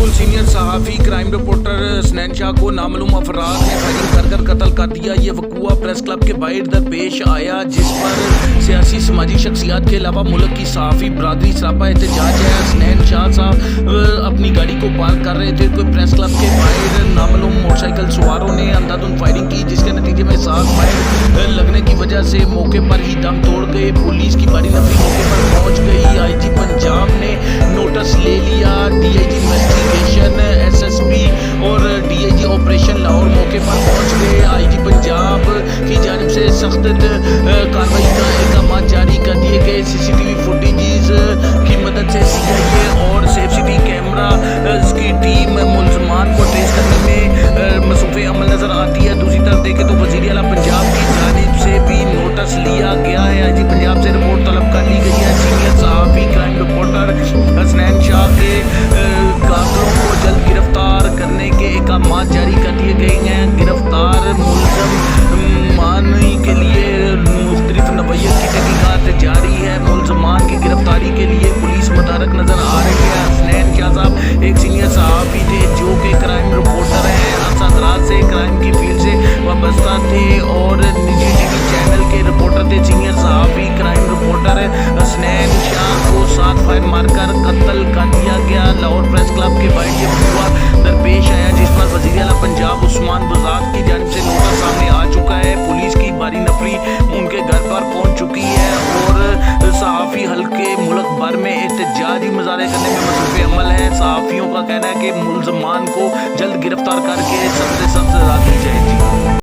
बिल्कुल सीनियर सहाफ़ी crime reporter Hasnain Shah को नामालूम अफराद ने फायरिंग कर कत्ल कर दिया। ये वक़ूआ प्रेस क्लब के बाहर दरपेश आया, जिस पर सियासी समाजी शख्सियात के अलावा मुल्क की सहाफ़ी बरादरी सरापा एहतजाज है। हसनैन शाह साहब अपनी गाड़ी को पार्क कर रहे थे, कोई प्रेस क्लब के बाहर नामालूम मोटरसाइकिल सवारों ने अंधाधुंध फायरिंग की, जिसके नतीजे में 7 फायर लगने की वजह से मौके पर ही दम तोड़ गए। पुलिस की बड़ी नफरी मौके पर पहुंच गई। आईजी पंजाब ने नोटिस ले लिया। डीआईजी इन्वेस्टिगेशन, एसएसपी और डीआईजी ऑपरेशन लाहौर मौके पर पहुंच गए। आईजी पंजाब की जानिब से सख्त कार्रवाई का अहकाम जारी कर दिए गए। सीसीटीवी फुटेजेस की मदद से सीआईए और सीसीटीवी कैमरा की टीम मुलजमान को ट्रेस करने में मसरूफ़ अमल नजर आती है। दूसरी तरफ देखें तो वज़ीर आला पंजाब की जानिब से भी नोटिस लिया गया है। आईजी पंजाब से रिपोर्ट तलब कर ली गई है। सीनियर सहाफ़ी क्राइम रिपोर्टर हसनैन शाह के कातलों को जल्द गिरफ्तार करने के अहकाम जारी कर दिए गए हैं। गिरफ्तार मुलजमान के लिए मुख्तलिफ नवैयत की तहकीकात जारी है। मुलजमान की गिरफ्तारी के लिए पुलिस मुतहरक नजर आ रही है। हसनैन शाह साहब एक सीनियर सहाफ़ी थे जो कि क्राइम रिपोर्टर हैं। अरसा से क्राइम की फील्ड से वाबस्ता थे और निजी टीवी चैनल के रिपोर्टर थे। सीनियर सहाफ़ी क्राइम रिपोर्टर हसनैन शाह को 7 फायर मारकर कत्ल कर दिया गया। लाहौर प्रेस क्लब के बाहर ये हुआ दरपेश आया, जिस पर वज़ीर आला पंजाब उस्मान बुज़दार की जानिब से नोटिस सामने आ चुका है। पुलिस की बारी नफरी उनके घर पर पहुंच चुकी है और सहाफ़ी हल्के मुल्क भर में एहतजाजी मुजाहरे करने में मसरूफ़ अमल है। सहाफ़ियों का कहना है कि मुलजमान को जल्द गिरफ्तार करके सख्त से सख्त सज़ा दी जाए।